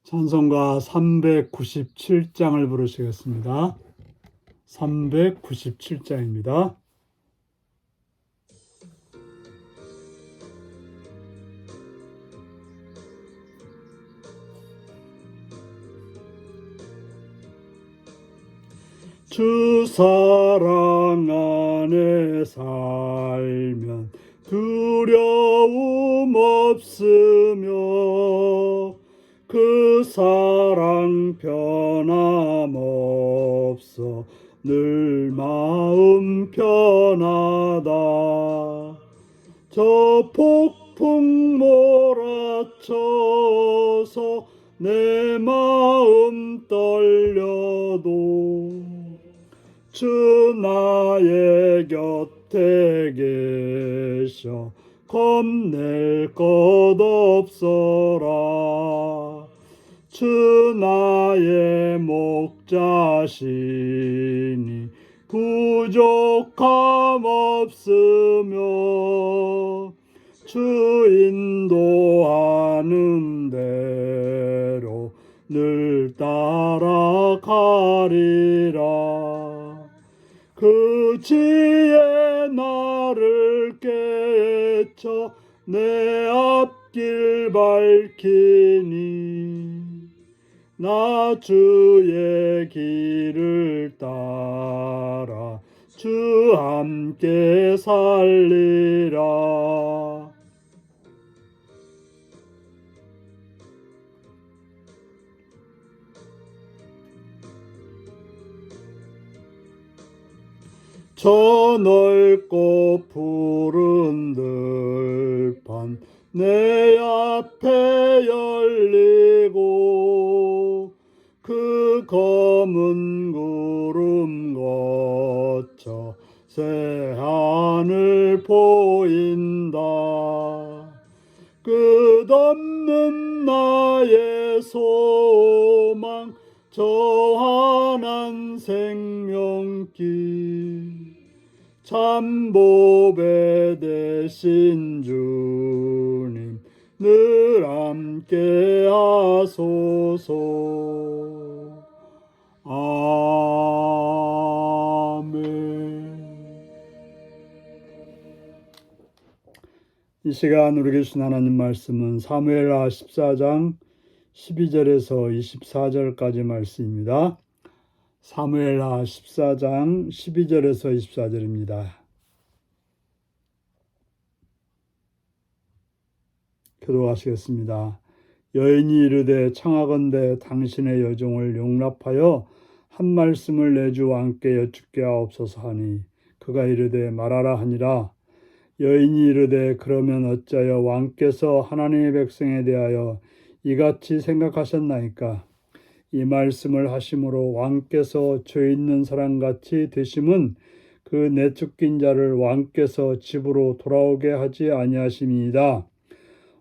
찬송가 397장을 부르시겠습니다. 397장입니다. 주 사랑 안에 살면 두려움 없으며 그 사랑 변함없어 늘 마음 편하다. 저 폭풍 몰아쳐서 내 마음 떨려도 주 나의 곁에 계셔 겁낼 것 없어라. 주 나의 목자시니 부족함 없으며 주 인도하는 대로 늘 따라가리라. 그 지혜 나를 깨쳐 내 앞길 밝히니 나 주의 길을 따라 주 함께 살리라. 저 넓고 푸른 들판 내 앞에 열리고 그 검은 구름 거쳐 새 하늘 보인다. 끝없는 나의 소망 저 환한 생명길 참 보배 되신 주님 늘 함께 하소서. 아멘. 이 시간 우리 계신 하나님 말씀은 사무엘하 14장 12절에서 24절까지 말씀입니다. 사무엘하 14장 12절에서 24절입니다. 교독하시겠습니다. 여인이 이르되 청하건대 당신의 여종을 용납하여 한 말씀을 내 주 왕께 여쭙게 하옵소서 하니 그가 이르되 말하라 하니라. 여인이 이르되 그러면 어찌하여 왕께서 하나님의 백성에 대하여 이같이 생각하셨나이까? 이 말씀을 하심으로 왕께서 죄 있는 사람같이 되심은 그 내쫓긴 자를 왕께서 집으로 돌아오게 하지 아니하심이니이다.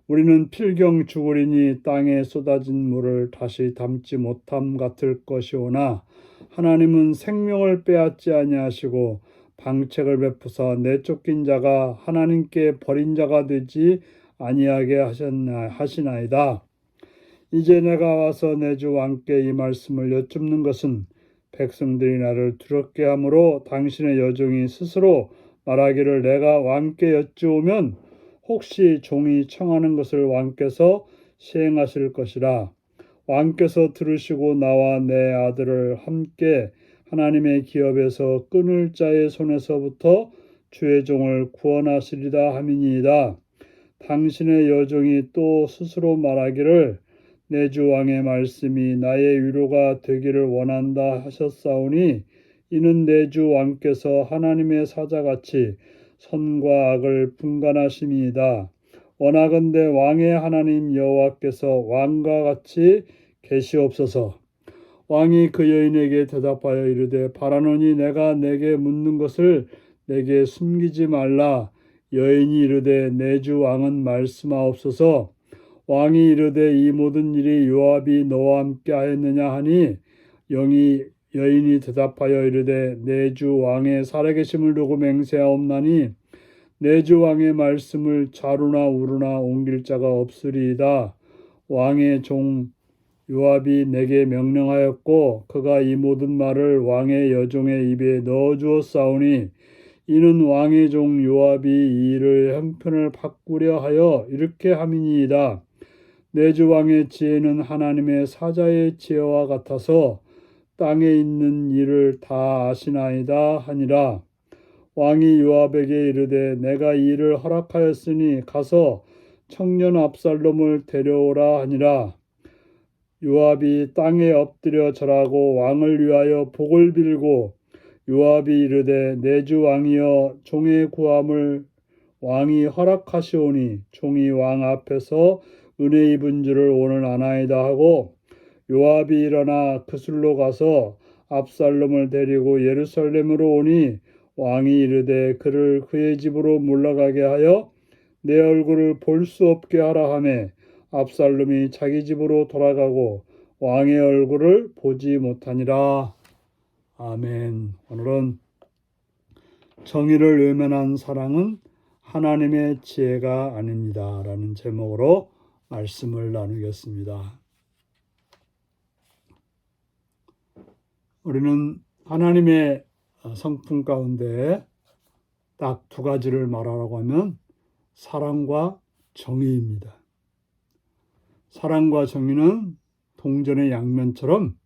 우리는 필경 죽으리니 땅에 쏟아진 물을 다시 담지 못함 같을 것이오나 하나님은 생명을 빼앗지 아니하시고 방책을 베푸사 내쫓긴 자가 하나님께 버린 자가 되지 아니하게 하시나이다. 이제 내가 와서 내 주 왕께 이 말씀을 여쭙는 것은 백성들이 나를 두렵게 하므로 당신의 여종이 스스로 말하기를 내가 왕께 여쭈오면 혹시 종이 청하는 것을 왕께서 시행하실 것이라. 왕께서 들으시고 나와 내 아들을 함께 하나님의 기업에서 끊을 자의 손에서부터 주의 종을 구원하시리다 함이니이다. 당신의 여종이 또 스스로 말하기를 내 주 왕의 말씀이 나의 위로가 되기를 원한다 하셨사오니 이는 내 주 왕께서 하나님의 사자같이 선과 악을 분간하심이이다. 원하건대 왕의 하나님 여호와께서 왕과 같이 계시옵소서. 왕이 그 여인에게 대답하여 이르되 바라노니 내가 내게 묻는 것을 내게 숨기지 말라. 여인이 이르되 내 주 왕은 말씀하옵소서. 왕이 이르되 이 모든 일이 요압이 너와 함께 하였느냐 하니 여인이 대답하여 이르되 내 주 왕의 살아계심을 두고 맹세하옵나니 내 주 왕의 말씀을 좌루나 우루나 옮길 자가 없으리이다. 왕의 종 요압이 내게 명령하였고 그가 이 모든 말을 왕의 여종의 입에 넣어 주었사오니 이는 왕의 종 요압이 이 일을 형편을 바꾸려 하여 이렇게 함이니이다. 내 주 왕의 지혜는 하나님의 사자의 지혜와 같아서 땅에 있는 일을 다 아시나이다 하니라. 왕이 요압에게 이르되 내가 이 일을 허락하였으니 가서 청년 압살롬을 데려오라 하니라. 요압이 땅에 엎드려 절하고 왕을 위하여 복을 빌고 요압이 이르되 내 주 왕이여 종의 구함을 왕이 허락하시오니 종이 왕 앞에서 은혜 입은 줄을 오늘 아나이다 하고 요압이 일어나 그술로 가서 압살롬을 데리고 예루살렘으로 오니 왕이 이르되 그를 그의 집으로 물러가게 하여 내 얼굴을 볼 수 없게 하라 하매 압살롬이 자기 집으로 돌아가고 왕의 얼굴을 보지 못하니라. 아멘. 오늘은 정의를 외면한 사랑은 하나님의 지혜가 아닙니다 라는 제목으로 말씀을 나누겠습니다. 우리는 하나님의 성품 가운데 딱 두 가지를 말하라고 하면 사랑과 정의입니다. 사랑과 정의는 동전의 양면처럼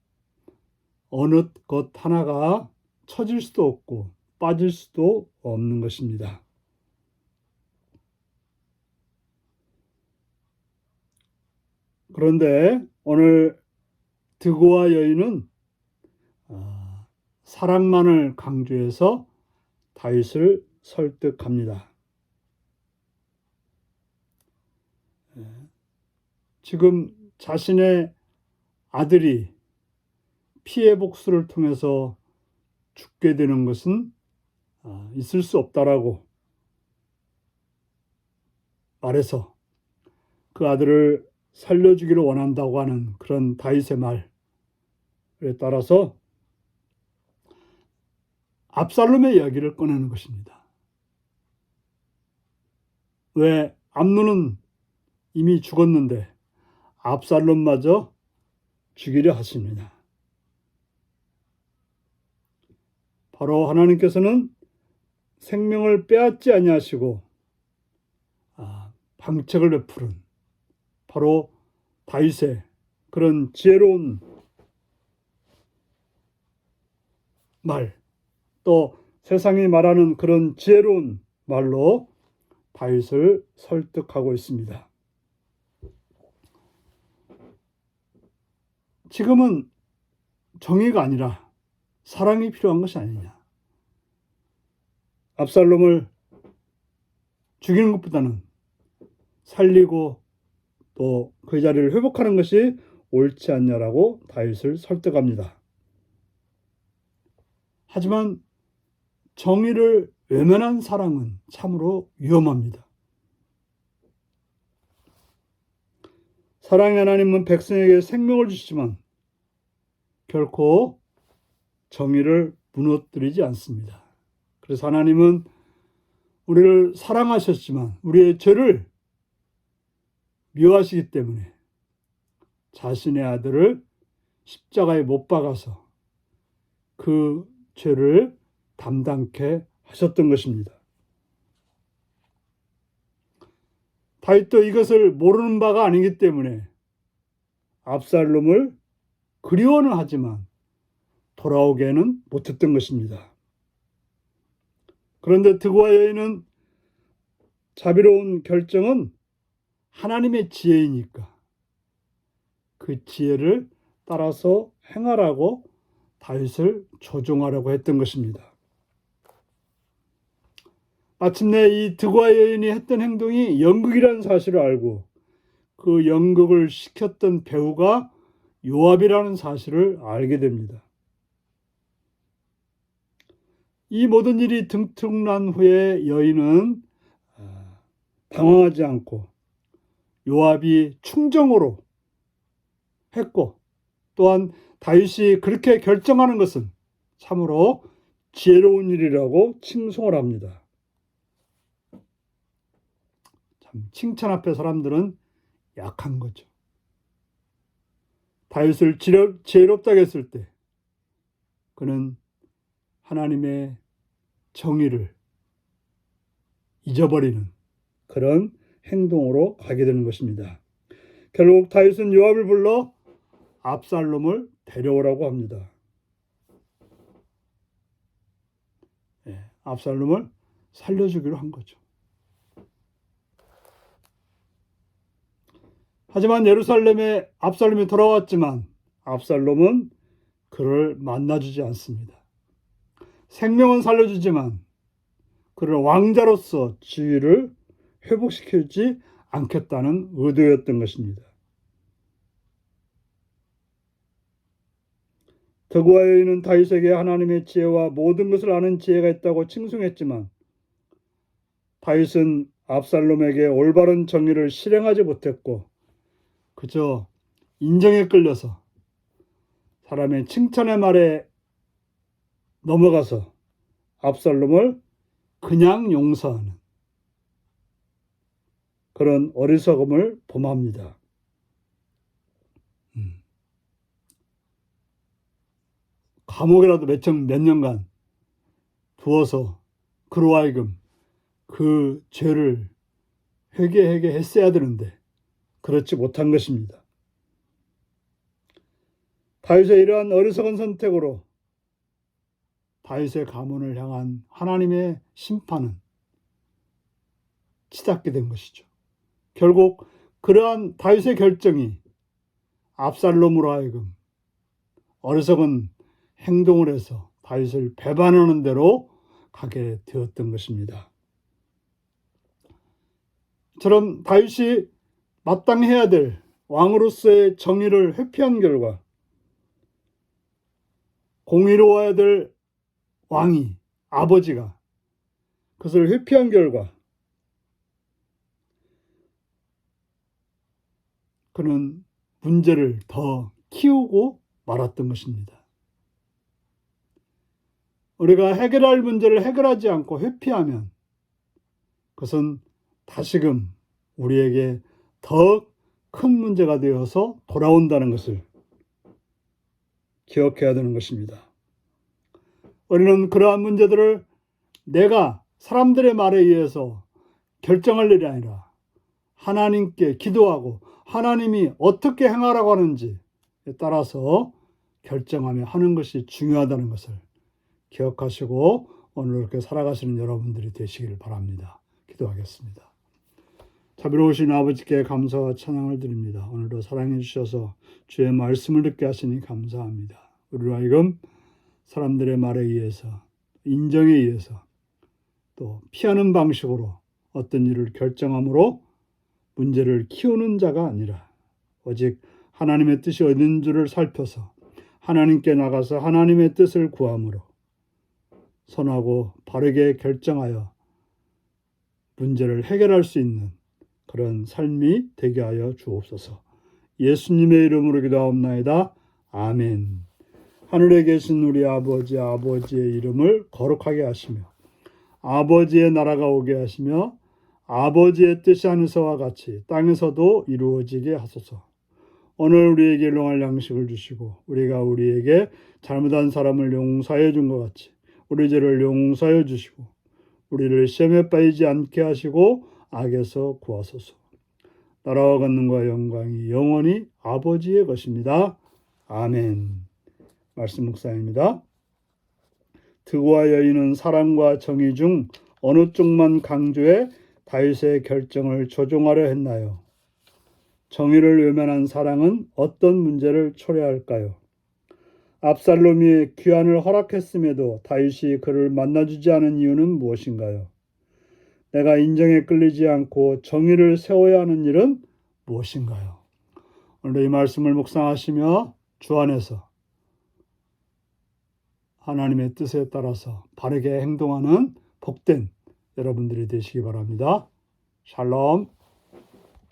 어느 것 하나가 처질 수도 없고 빠질 수도 없는 것입니다. 그런데 오늘 드고와 여인은 사랑만을 강조해서 다윗을 설득합니다. 지금 자신의 아들이 피해 복수를 통해서 죽게 되는 것은 있을 수 없다라고 말해서 그 아들을 살려주기를 원한다고 하는 그런 다윗의 말에 따라서 압살롬의 이야기를 꺼내는 것입니다. 왜 암논은 이미 죽었는데 압살롬마저 죽이려 하시느냐. 바로 하나님께서는 생명을 빼앗지 아니하시고 방책을 베푸는 바로 다윗의 그런 지혜로운 말, 또 세상이 말하는 그런 지혜로운 말로 다윗을 설득하고 있습니다. 지금은 정의가 아니라 사랑이 필요한 것이 아니냐. 압살롬을 죽이는 것보다는 살리고 또 그 자리를 회복하는 것이 옳지 않냐라고 다윗을 설득합니다. 하지만 정의를 외면한 사랑은 참으로 위험합니다. 사랑의 하나님은 백성에게 생명을 주시지만 결코 정의를 무너뜨리지 않습니다. 그래서 하나님은 우리를 사랑하셨지만 우리의 죄를 미워하시기 때문에 자신의 아들을 십자가에 못 박아서 그 죄를 담당케 하셨던 것입니다. 다윗도 이것을 모르는 바가 아니기 때문에 압살롬을 그리워는 하지만 돌아오게는 못했던 것입니다. 그런데 드고와 여인은 자비로운 결정은 하나님의 지혜이니까 그 지혜를 따라서 행하라고 다윗을 조종하려고 했던 것입니다. 마침내 이 드고와 여인이 했던 행동이 연극이라는 사실을 알고 그 연극을 시켰던 배우가 요압이라는 사실을 알게 됩니다. 이 모든 일이 등등난 후에 여인은 당황하지 않고 요압이 충정으로 했고 또한 다윗이 그렇게 결정하는 것은 참으로 지혜로운 일이라고 칭송을 합니다. 참 칭찬 앞에 사람들은 약한 거죠. 다윗을 지혜롭다고 했을 때 그는 하나님의 정의를 잊어버리는 그런 행동으로 가게 되는 것입니다. 결국 다윗은 요압을 불러 압살롬을 데려오라고 합니다. 압살롬을 살려주기로 한 거죠. 하지만 예루살렘에 압살롬이 돌아왔지만 압살롬은 그를 만나주지 않습니다. 생명은 살려주지만 그를 왕자로서 지위를 회복시키지 않겠다는 의도였던 것입니다. 덕우와 여인은 다윗에게 하나님의 지혜와 모든 것을 아는 지혜가 있다고 칭송했지만 다윗은 압살롬에게 올바른 정의를 실행하지 못했고 그저 인정에 끌려서 사람의 칭찬의 말에 넘어가서 압살롬을 그냥 용서하는 그런 어리석음을 범합니다. 감옥이라도 몇 년간 두어서 그로 하여금 그 죄를 회개하게 했어야 되는데 그렇지 못한 것입니다. 다윗의 이러한 어리석은 선택으로 다윗의 가문을 향한 하나님의 심판은 치닫게 된 것이죠. 결국 그러한 다윗의 결정이 압살롬으로 하여금 어리석은 행동을 해서 다윗을 배반하는 대로 가게 되었던 것입니다. 이처럼 다윗이 마땅해야 될 왕으로서의 정의를 회피한 결과 공의로워야 될 왕이 아버지가 그것을 회피한 결과 그는 문제를 더 키우고 말았던 것입니다. 우리가 해결할 문제를 해결하지 않고 회피하면 그것은 다시금 우리에게 더 큰 문제가 되어서 돌아온다는 것을 기억해야 되는 것입니다. 우리는 그러한 문제들을 내가 사람들의 말에 의해서 결정할 일이 아니라 하나님께 기도하고 하나님이 어떻게 행하라고 하는지에 따라서 결정하며 하는 것이 중요하다는 것을 기억하시고 오늘 이렇게 살아가시는 여러분들이 되시기를 바랍니다. 기도하겠습니다. 자비로우신 아버지께 감사와 찬양을 드립니다. 오늘도 사랑해 주셔서 주의 말씀을 듣게 하시니 감사합니다. 우리로 하여금 사람들의 말에 의해서 인정에 의해서 또 피하는 방식으로 어떤 일을 결정함으로 문제를 키우는 자가 아니라 오직 하나님의 뜻이 어딘 줄을 살펴서 하나님께 나가서 하나님의 뜻을 구함으로 선하고 바르게 결정하여 문제를 해결할 수 있는 그런 삶이 되게 하여 주옵소서. 예수님의 이름으로 기도하옵나이다. 아멘. 하늘에 계신 우리 아버지의 이름을 거룩하게 하시며 아버지의 나라가 오게 하시며 아버지의 뜻이 하늘에서와 같이 땅에서도 이루어지게 하소서. 오늘 우리에게 일용할 양식을 주시고 우리가 우리에게 잘못한 사람을 용서해 준 것 같이 우리 죄를 용서해 주시고 우리를 시험에 빠지지 않게 하시고 악에서 구하소서. 나라와 권능과 영광이 영원히 아버지의 것입니다. 아멘. 말씀 묵상입니다. 득과 여인은 사랑과 정의 중 어느 쪽만 강조해 다윗의 결정을 조종하려 했나요? 정의를 외면한 사랑은 어떤 문제를 초래할까요? 압살롬이 귀환을 허락했음에도 다윗이 그를 만나주지 않은 이유는 무엇인가요? 내가 인정에 끌리지 않고 정의를 세워야 하는 일은 무엇인가요? 오늘 이 말씀을 묵상하시며 주 안에서 하나님의 뜻에 따라서 바르게 행동하는 복된 여러분들이 되시기 바랍니다. 샬롬.